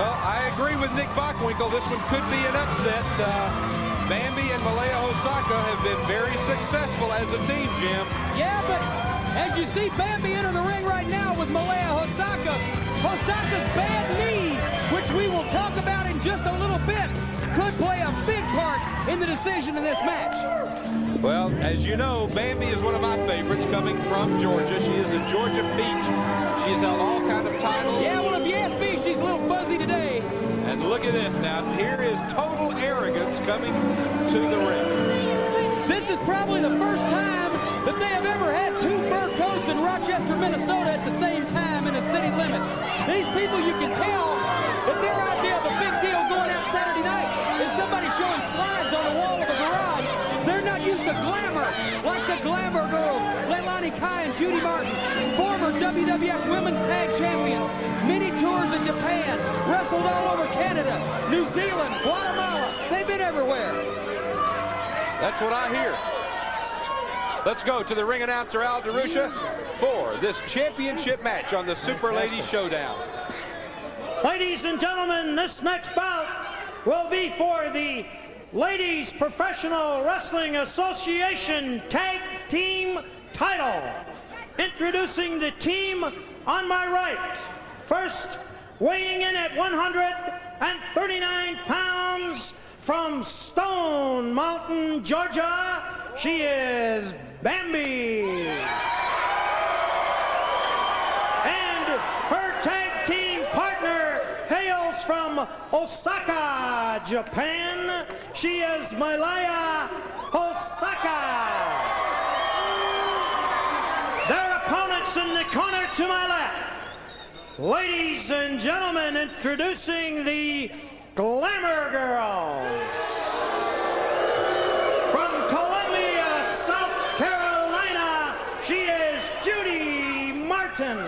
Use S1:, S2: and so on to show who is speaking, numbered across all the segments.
S1: Well, I agree with Nick Bockwinkel. This one could be an upset. Bambi and Malia HOSAKA have been very successful as a team, Jim.
S2: Yeah, but as you see Bambi enter the ring right now with Malia HOSAKA, HOSAKA's bad knee, which we will talk about in just a little bit, could play a big part in the decision in this match.
S1: Well, as you know, Bambi is one of my favorites coming from Georgia. She is a Georgia peach. She's held all kind of titles.
S2: Yeah, well, if you ask me, she's a little fuzzy today.
S1: And look at this now. Here is total arrogance coming to the ring.
S2: This is probably the first time that they have ever had two fur coats in Rochester, Minnesota at the same time in the city limits. These people, you can tell that their idea of a big deal going out Saturday night is somebody showing slides on the wall of a garage. They're not used to glamour like the Glamour girls, Leilani Kai and Judy Martin, former WWF Women's Tag Champions, many tours in Japan, wrestled all over Canada, New Zealand, Guatemala. They've been everywhere.
S1: That's what I hear. Let's go to the ring announcer, Al DeRusha, for this championship match on the Super Ladies Showdown.
S3: Ladies and gentlemen, this next bout will be for the Ladies Professional Wrestling Association Tag Team title. Introducing the team on my right. First, weighing in at 139 pounds from Stone Mountain, Georgia, she is Bambi. And her tag team partner hails from Osaka, Japan. She is Malia HOSAKA. Their opponents in the corner to my left. Ladies and gentlemen, introducing the Glamour Girls. From Columbia, South Carolina, she is Judy Martin.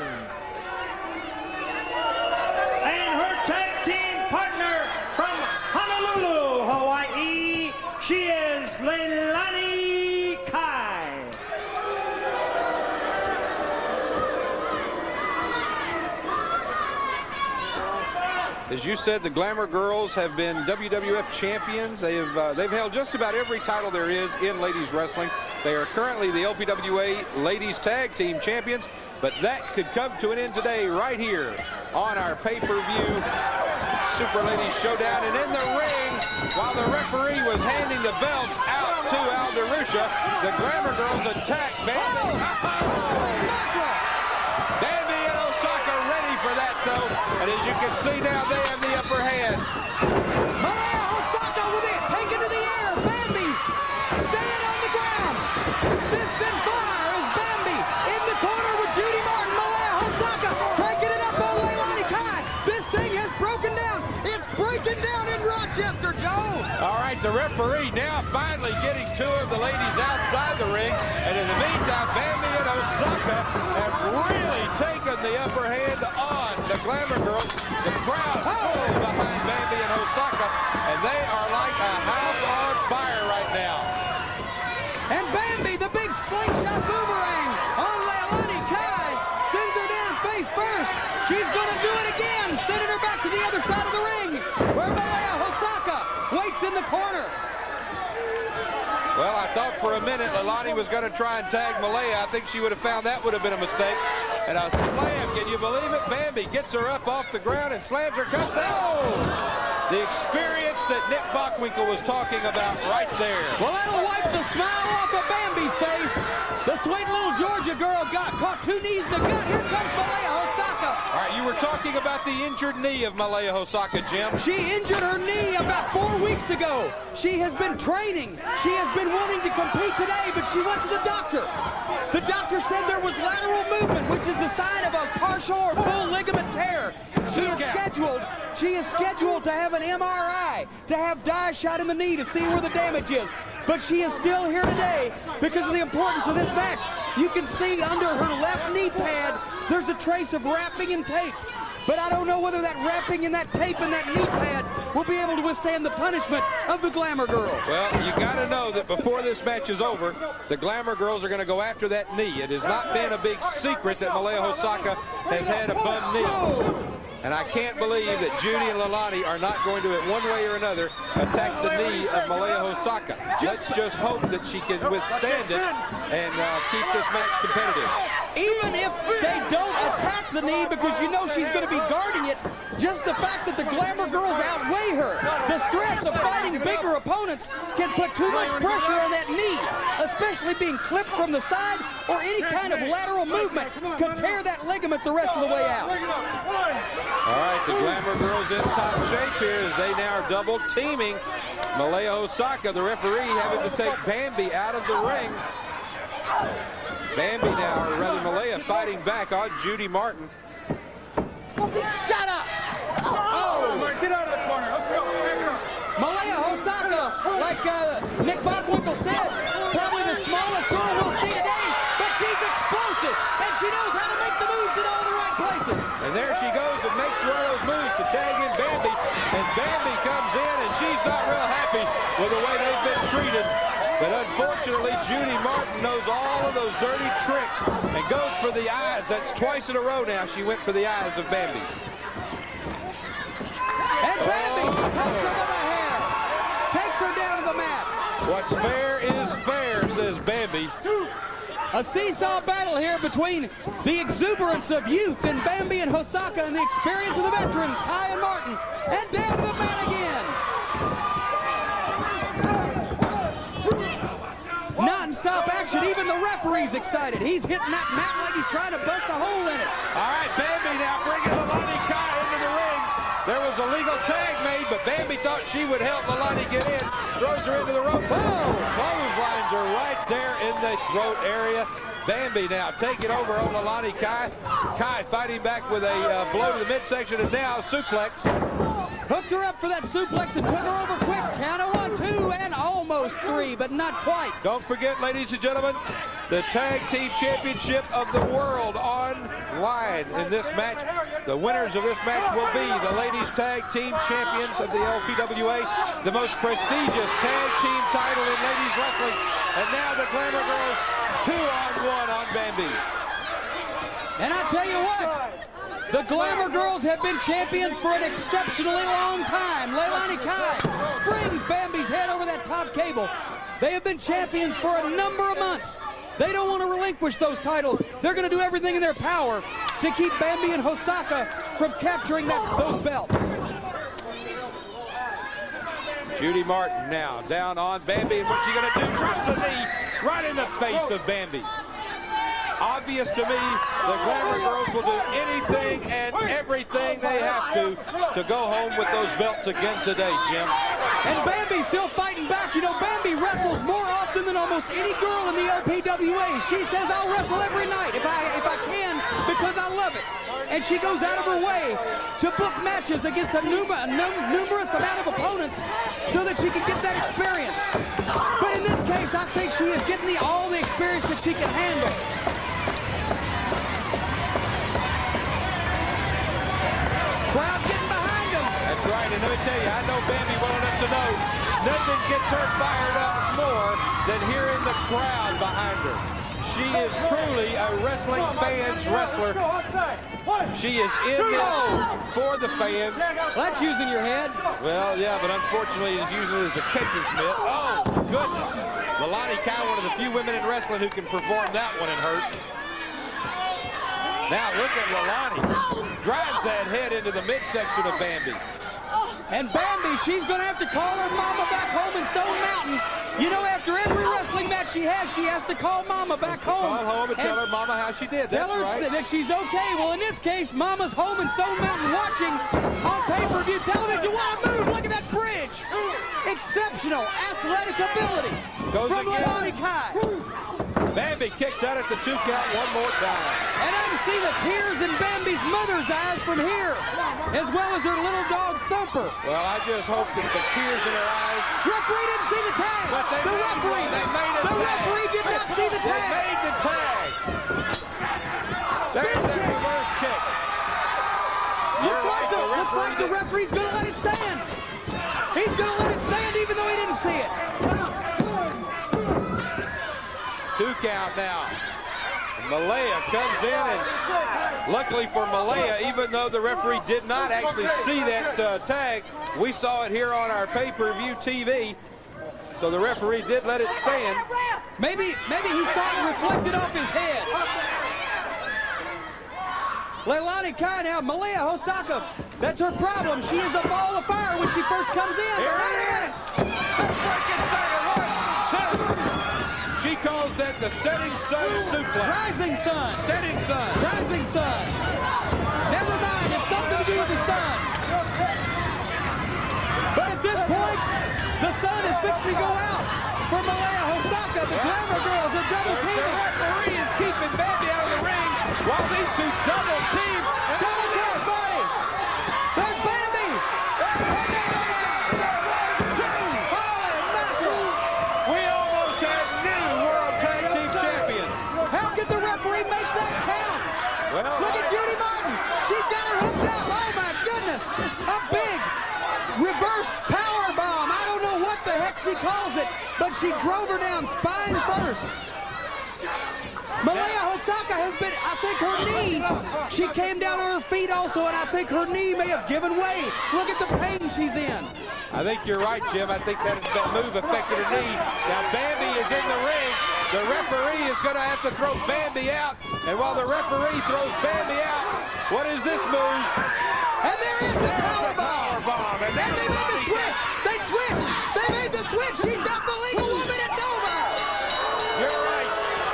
S3: And her tag team partner from Honolulu, Hawaii, she is Leilani Kai.
S1: As you said, the Glamour Girls have been WWF champions. They've held just about every title there is in ladies wrestling. They are currently the LPWA Ladies Tag Team champions, but that could come to an end today right here on our pay-per-view Super Ladies Showdown. And in the ring, while the referee was handing the belts out to Al DeRusha, the Glamour Girls attack Bambi. Bambi and HOSAKA ready for that, though. And as you can see now, they have the upper hand.
S2: Malia HOSAKA with it, taken to the air. Bambi staying on the ground. Fists and fire as Bambi in the corner with Judy Martin. Malia HOSAKA cranking it up on Leilani Kai. This thing has broken down. It's breaking down in Rochester, Joe.
S1: All right, the referee now finally getting two of the ladies outside the ring. And in the meantime, Bambi and HOSAKA have really taken the upper hand on the Glamour Girls. The crowd full behind Bambi and HOSAKA, and they are like a house on fire right now.
S2: And Bambi, the big slingshot boomerang on Leilani Kai, sends her down face first. She's going to do it again, sending her back to the other side of the ring, where Malia HOSAKA waits in the corner.
S1: Well, I thought for a minute Leilani was going to try and tag Malia. I think she would have found that would have been a mistake. And a slam, can you believe it? Bambi gets her up off the ground and slams her, comes down. The experience that Nick Bockwinkel was talking about right there.
S2: Well, that'll wipe the smile off of Bambi's face. The sweet little Georgia girl got caught 2 knees in the gut. Here comes Malia HOSAKA.
S1: All right, you were talking about the injured knee of Malia HOSAKA, Jim.
S2: She injured her knee about 4 weeks ago. She has been training. She has been wanting to compete today, but she went to the doctor. The doctor said there was lateral movement, which is the sign of a partial or full ligament tear. She is scheduled to have an MRI, to have dye shot in the knee to see where the damage is. But she is still here today because of the importance of this match. You can see under her left knee pad, there's a trace of wrapping and tape. But I don't know whether that wrapping and that tape and that knee pad will be able to withstand the punishment of the Glamour Girls.
S1: Well, you got to know that before this match is over, the Glamour Girls are going to go after that knee. It has not been a big secret that Malia HOSAKA has had a bum knee.
S2: Whoa.
S1: And I can't believe that Judy and Leilani are not going to, in one way or another, attack the knee of Malia HOSAKA. Let's just hope that she can withstand it and keep this match competitive.
S2: Even if they don't attack the knee, because you know she's going to be guarding it, just the fact that the Glamour girls outweigh her, the stress of fighting bigger opponents can put too much pressure on that knee, especially being clipped from the side or any kind of lateral movement could tear that ligament the rest of the way out.
S1: All right, the Glamour girls in top shape here as they now are double teaming Malia HOSAKA, the referee, having to take Bambi out of the ring. Bambi now, or rather Malia, fighting back on Judy Martin.
S2: Shut up! Oh!
S4: Get out of the corner. Let's go.
S2: Malia HOSAKA, like Nick Bockwinkel said, probably the smallest girl we'll see today, but she's explosive, and she knows how to make the moves in all the right places.
S1: And there she goes and makes one of those moves to tag in Bambi, and Bambi comes in, and she's not real happy with the way they've been treated. But unfortunately, Judy Martin knows all of those dirty tricks and goes for the eyes. That's twice in a row now she went for the eyes of Bambi.
S2: And Bambi comes her with a hair, takes her down to the mat.
S1: What's fair is fair, says Bambi.
S2: A seesaw battle here between the exuberance of youth in Bambi and HOSAKA and the experience of the veterans, Kai and Martin. And down to the mat again. Non-stop action. Even the referee's excited. He's hitting that mat like he's trying to bust a hole in it.
S1: All right, Bambi now bringing Leilani Kai into the ring. There was a legal tag made, but Bambi thought she would help Leilani get in. Throws her into the rope. Boom! Clotheslines are right there in the throat area. Bambi now taking over on Leilani Kai. Kai fighting back with a blow to the midsection, and now a suplex.
S2: Hooked her up for that suplex and took her over quick. Count of 1, 2, and almost 3, but not quite.
S1: Don't forget, ladies and gentlemen, the Tag Team Championship of the World online in this match. The winners of this match will be the Ladies Tag Team Champions of the LPWA, the most prestigious tag team title in ladies wrestling. And now the Glamour girls 2-on-1 on Bambi.
S2: And I tell you what, the Glamour girls have been champions for an exceptionally long time. Leilani Kai springs Bambi's head over that top cable. They have been champions for a number of months. They don't want to relinquish those titles. They're going to do everything in their power to keep Bambi and HOSAKA from capturing those belts.
S1: Judy Martin now down on Bambi, and what's she going to do? Drops a knee right in the face of Bambi. Obvious to me, the Glamour girls will do anything and everything they have to go home with those belts again today, Jim.
S2: And Bambi's still fighting back. You know, Bambi wrestles more often than almost any girl in the LPWA. She says, I'll wrestle every night if I can because I love it. And she goes out of her way to book matches against a numerous amount of opponents so that she can get that experience. But in this case, I think she is getting all the experience that she can handle. Crowd getting behind him.
S1: That's right, and let me tell you, I know Bambi well enough to know nothing gets her fired up more than hearing the crowd behind her. She is truly a wrestling fans wrestler. She is in this for the fans.
S2: That's using your head.
S1: Well, yeah, but unfortunately he's using it as a catcher's mitt. Oh, goodness. Leilani Kai, one of the few women in wrestling who can perform that one and hurt. Now look at Leilani. Drives that head into the midsection of Bambi.
S2: And Bambi, she's going to have to call her mama back home in Stone Mountain. You know, after every wrestling match she has to call mama back home.
S1: Call home and tell her mama how she did.
S2: Tell her that she's okay. Well, in this case, mama's home in Stone Mountain watching on pay-per-view television. What a move! Look at that bridge. Exceptional athletic ability from Leilani Kai.
S1: Bambi kicks out at the 2 count one more time.
S2: And I can see the tears in Bambi's mother's eyes from here, as well as her little dog Thumper.
S1: Well, I just hope that the tears in her eyes.
S2: Referee didn't see the tag. The referee did not see the tag.
S1: They made the tag. There's that reverse kick.
S2: Looks like the referee's going to let it stand. He's going to let it stand even though he didn't see it.
S1: 2 count now. Malia comes in, and luckily for Malia, even though the referee did not actually see that tag, we saw it here on our pay-per-view TV. So the referee did let it stand.
S2: Maybe he saw it reflected off his head. Leilani Kai now, Malia HOSAKA, that's her problem. She is a ball of fire when she first comes in.
S1: Here it is. She calls that the setting sun suplex.
S2: Rising sun.
S1: Setting sun.
S2: Rising sun. Never mind, it's something to do with the sun. But at this point, the sun is fixing to go out for Malia HOSAKA. The Glamour girls are double teaming.
S1: The referee is keeping Bambi out of the ring while these two double team.
S2: Double cross body. There's Bambi. Holy mackerel.
S1: We almost had new World Tag Team Champions.
S2: How could the referee make that count?
S1: Well,
S2: Look at Judy Martin. She's got her hooked up. Oh my goodness. A big reverse power bomb. I don't know what the heck she calls it, but she drove her down spine first. Malia HOSAKA has been, I think her knee, she came down on her feet also, and I think her knee may have given way. Look at the pain she's in.
S1: I think you're right, Jim. I think that move affected her knee. Now Bambi is in the ring. The referee is going to have to throw Bambi out. And while the referee throws Bambi out, what is this move?
S2: And there is the power bomb. And they made the switch. They switched. They made the switch. She's not the legal woman. It's over.
S1: You're right.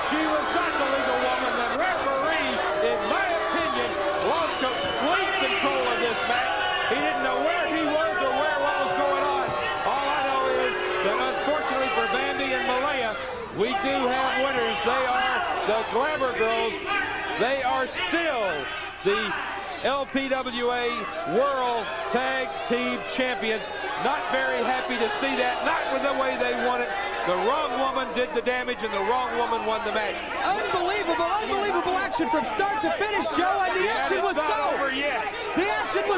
S1: She was not the legal woman. The referee, in my opinion, lost complete control of this match. He didn't know where he was or what was going on. All I know is that unfortunately for Bambi and Malia, we do have winners. They are the Glamour girls. They are still the LPWA World Tag Team Champions. Not very happy to see that. Not with the way they won it. The wrong woman did the damage, and the wrong woman won the match.
S2: Unbelievable action from start to finish, Joe. And the action was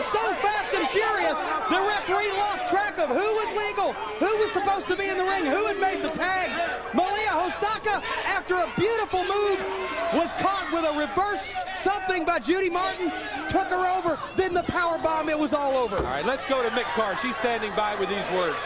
S2: so fast and furious. The referee lost track of who was legal, who was supposed to be in the ring, who had made the tag. Malia HOSAKA, after a beautiful move, was caught with a reverse something by Judy Martin, took her over, then the power bomb, it was all over.
S1: All right, let's go to Mick Carr. She's standing by with these words.